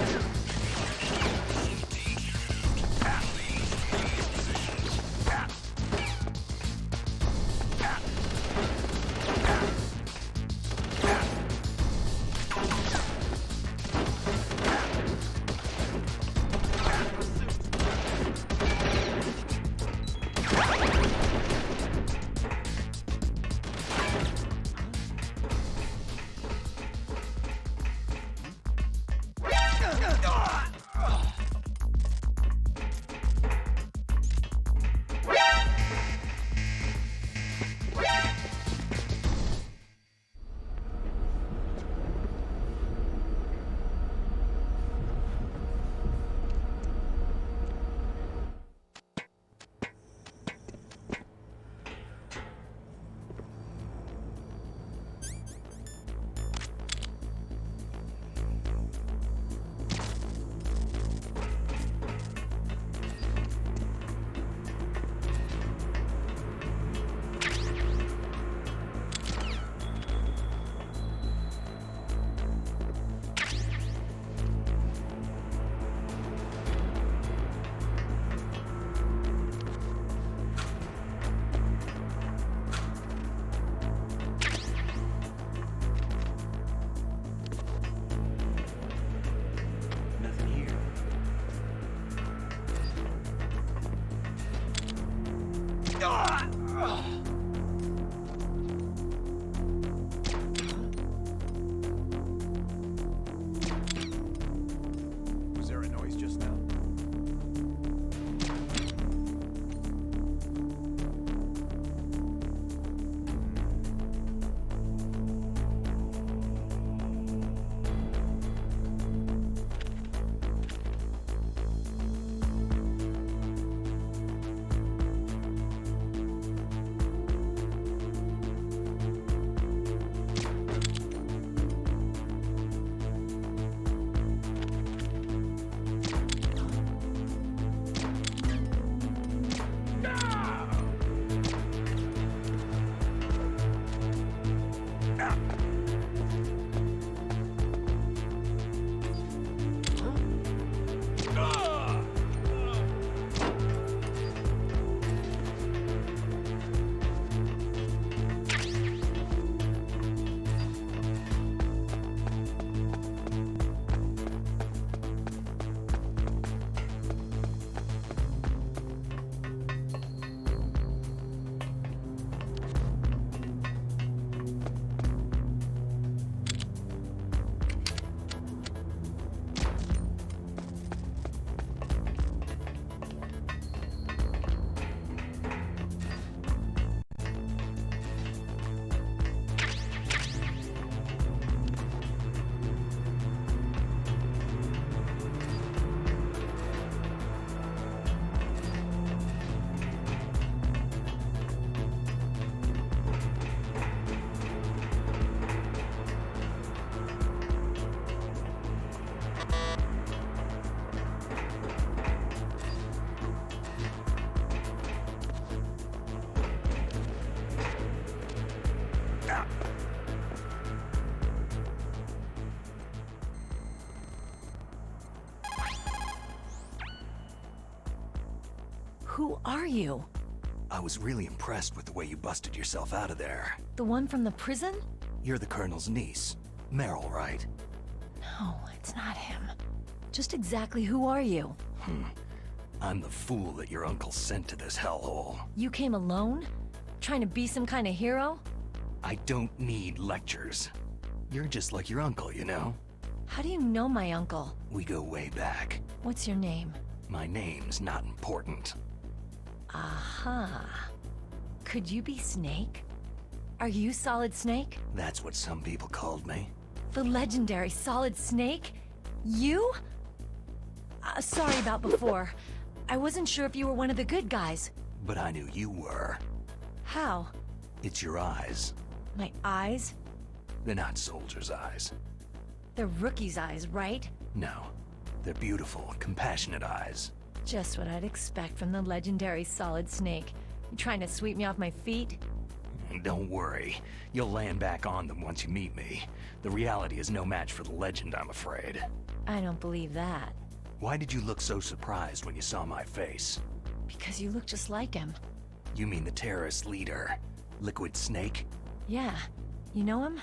Who are you? I was really impressed with the way you busted yourself out of there. The one from the prison? You're the Colonel's niece. Meryl, right? No, it's not him. Just exactly who are you? I'm the fool that your uncle sent to this hellhole. You came alone? Trying to be some kind of hero? I don't need lectures. You're just like your uncle, you know? How do you know my uncle? We go way back. What's your name? My name's not important. Aha. Could you be Snake? Are you Solid Snake? That's what some people called me. The legendary Solid Snake? You? Sorry about before. I wasn't sure if you were one of the good guys. But I knew you were. How? It's your eyes. My eyes? They're not soldiers' eyes. They're rookies' eyes, right? No. They're beautiful, compassionate eyes. Just what I'd expect from the legendary Solid Snake. You trying to sweep me off my feet? Don't worry. You'll land back on them once you meet me. The reality is no match for the legend, I'm afraid. I don't believe that. Why did you look so surprised when you saw my face? Because you look just like him. You mean the terrorist leader, Liquid Snake? Yeah. You know him?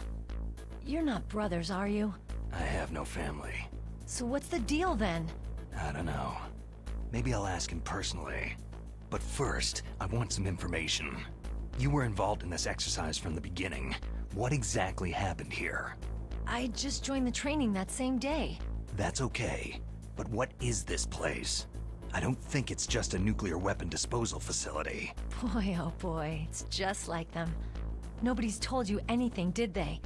You're not brothers, are you? I have no family. So what's the deal then? I don't know. Maybe I'll ask him personally. But first, I want some information. You were involved in this exercise from the beginning. What exactly happened here? I just joined the training that same day. That's okay. But what is this place? I don't think it's just a nuclear weapon disposal facility. Boy, oh boy, it's just like them. Nobody's told you anything, did they?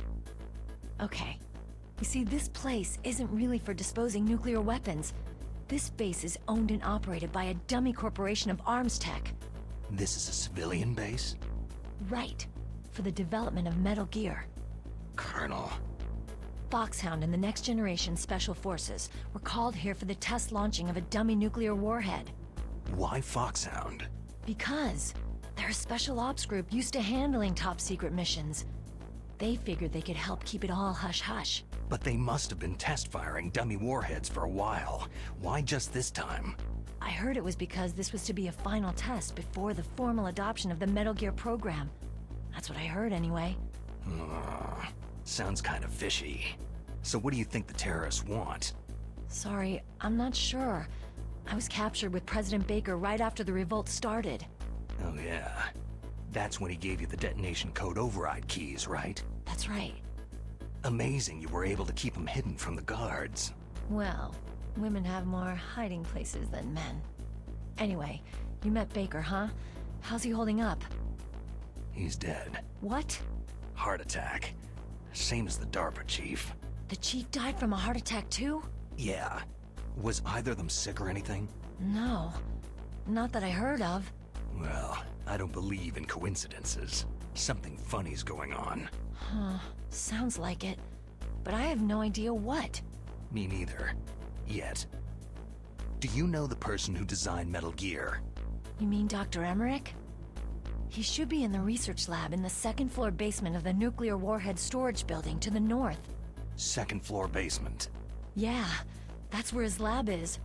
Okay. You see, this place isn't really for disposing nuclear weapons. This base is owned and operated by a dummy corporation of arms tech. This is a civilian base? Right. For the development of Metal Gear. Colonel. Foxhound and the Next Generation Special Forces were called here for the test launching of a dummy nuclear warhead. Why Foxhound? Because they're a special ops group used to handling top-secret missions. They figured they could help keep it all hush-hush. But they must have been test-firing dummy warheads for a while. Why just this time? I heard it was because this was to be a final test before the formal adoption of the Metal Gear program. That's what I heard anyway. Sounds kind of fishy. So what do you think the terrorists want? Sorry, I'm not sure. I was captured with President Baker right after the revolt started. Oh yeah. That's when he gave you the detonation code override keys, right? That's right. Amazing you were able to keep them hidden from the guards. Well, women have more hiding places than men. Anyway, you met Baker, huh? How's he holding up? He's dead. What? Heart attack. Same as the DARPA chief. The chief died from a heart attack too? Yeah. Was either of them sick or anything? No. Not that I heard of. Well, I don't believe in coincidences. Something funny's going on. Huh. Sounds like it. But I have no idea what. Me neither. Yet. Do you know the person who designed Metal Gear? You mean Dr. Emmerich? He should be in the research lab in the second-floor basement of the nuclear warhead storage building to the north. Second floor basement? Yeah, that's where his lab is.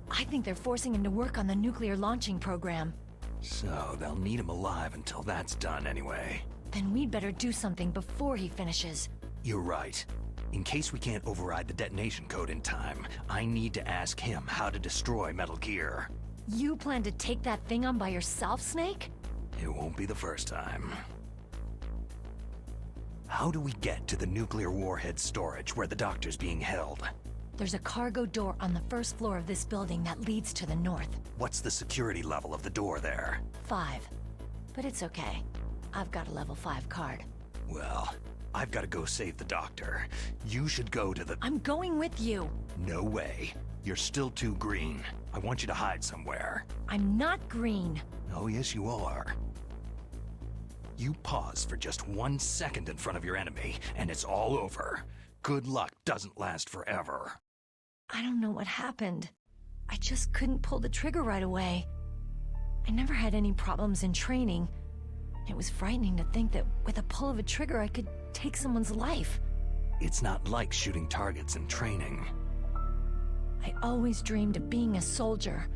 I think they're forcing him to work on the nuclear launching program. So they'll need him alive until that's done anyway. Then we'd better do something before he finishes. You're right. In case we can't override the detonation code in time, I need to ask him how to destroy Metal Gear. You plan to take that thing on by yourself, Snake? It won't be the first time. How do we get to the nuclear warhead storage where the doctor's being held? There's a cargo door on the first floor of this building that leads to the north. What's the security level of the door there? 5. But it's okay. I've got a level 5 card. Well, I've got to go save the doctor. You should go to the... I'm going with you! No way. You're still too green. I want you to hide somewhere. I'm not green. Oh, yes, you are. You pause for just 1 second in front of your enemy, and it's all over. Good luck doesn't last forever. I don't know what happened. I just couldn't pull the trigger right away. I never had any problems in training. It was frightening to think that with a pull of a trigger I could take someone's life. It's not like shooting targets in training. I always dreamed of being a soldier.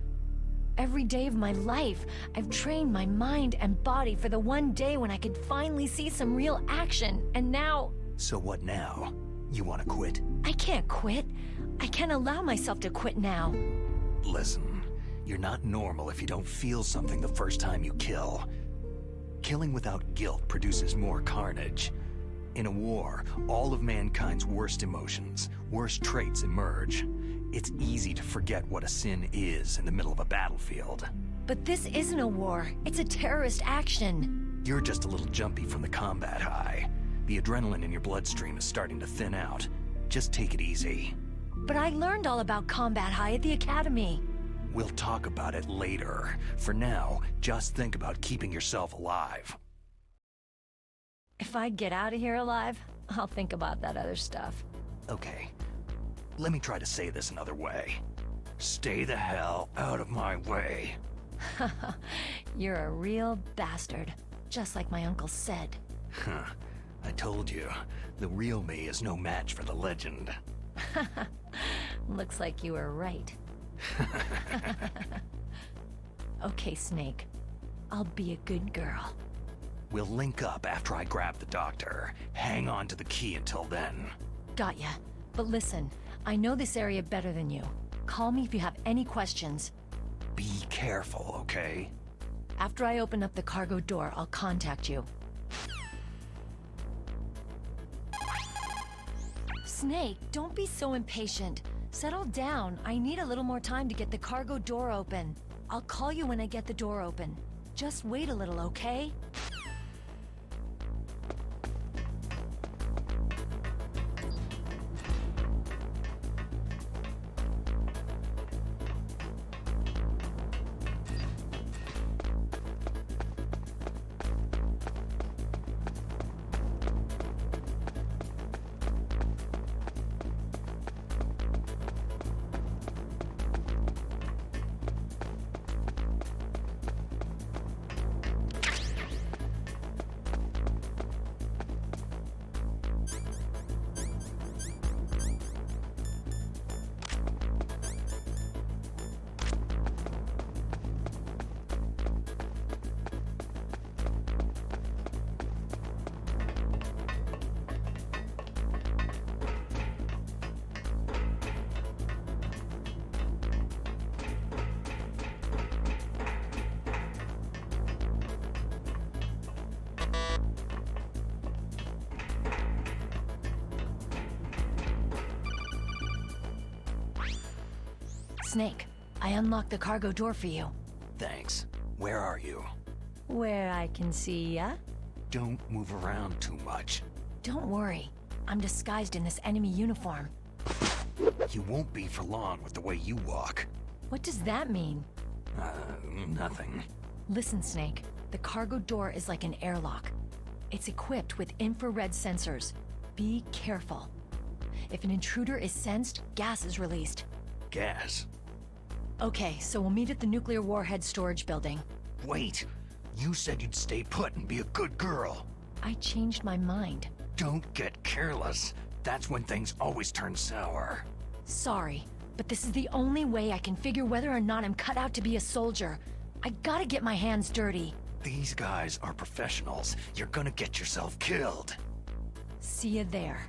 Every day of my life, I've trained my mind and body for the one day when I could finally see some real action, and now... So what now? You want to quit? I can't quit. I can't allow myself to quit now. Listen, you're not normal if you don't feel something the first time you kill. Killing without guilt produces more carnage. In a war, all of mankind's worst emotions, worst traits emerge. It's easy to forget what a sin is in the middle of a battlefield. But this isn't a war. It's a terrorist action. You're just a little jumpy from the combat high. The adrenaline in your bloodstream is starting to thin out. Just take it easy. But I learned all about combat high at the academy. We'll talk about it later. For now, just think about keeping yourself alive. If I get out of here alive, I'll think about that other stuff. Okay. Let me try to say this another way. Stay the hell out of my way. You're a real bastard, just like my uncle said. Huh. I told you, the real me is no match for the legend. Looks like you were right. Okay, Snake. I'll be a good girl. We'll link up after I grab the doctor. Hang on to the key until then. Got ya. But listen, I know this area better than you. Call me if you have any questions. Be careful, okay? After I open up the cargo door, I'll contact you. Snake, don't be so impatient. Settle down. I need a little more time to get the cargo door open. I'll call you when I get the door open. Just wait a little, okay? Snake, I unlocked the cargo door for you. Thanks. Where are you? Where I can see ya? Don't move around too much. Don't worry. I'm disguised in this enemy uniform. You won't be for long with the way you walk. What does that mean? Nothing. Listen, Snake. The cargo door is like an airlock. It's equipped with infrared sensors. Be careful. If an intruder is sensed, gas is released. Gas? Okay, so we'll meet at the nuclear warhead storage building. Wait! You said you'd stay put and be a good girl. I changed my mind. Don't get careless. That's when things always turn sour. Sorry, but this is the only way I can figure whether or not I'm cut out to be a soldier. I gotta get my hands dirty. These guys are professionals. You're gonna get yourself killed. See you there.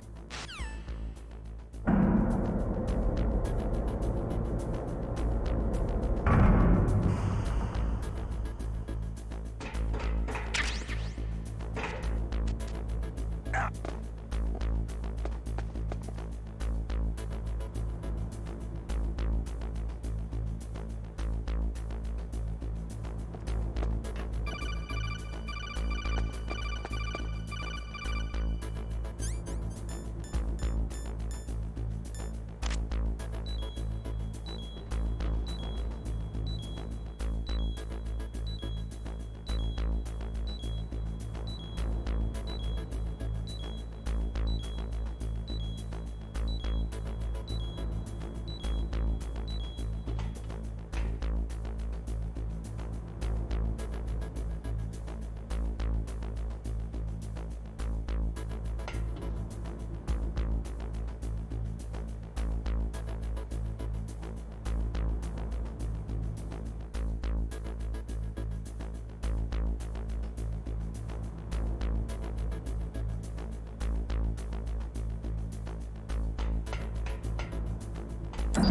You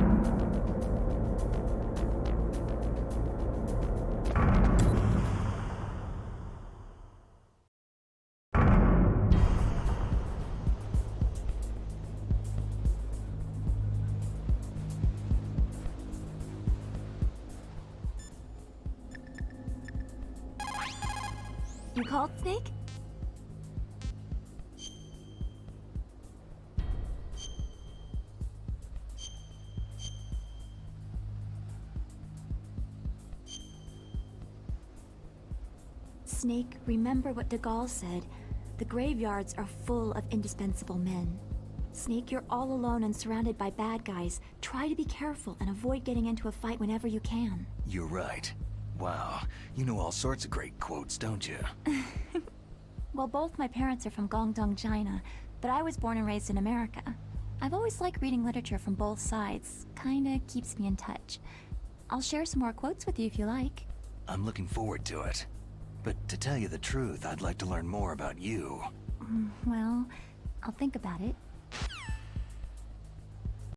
called, Snake? Snake, remember what de Gaulle said. The graveyards are full of indispensable men. Snake, you're all alone and surrounded by bad guys. Try to be careful and avoid getting into a fight whenever you can. You're right. Wow, you know all sorts of great quotes, don't you? Well, both my parents are from Guangdong, China, but I was born and raised in America. I've always liked reading literature from both sides. Kinda keeps me in touch. I'll share some more quotes with you if you like. I'm looking forward to it. But to tell you the truth, I'd like to learn more about you. Well, I'll think about it.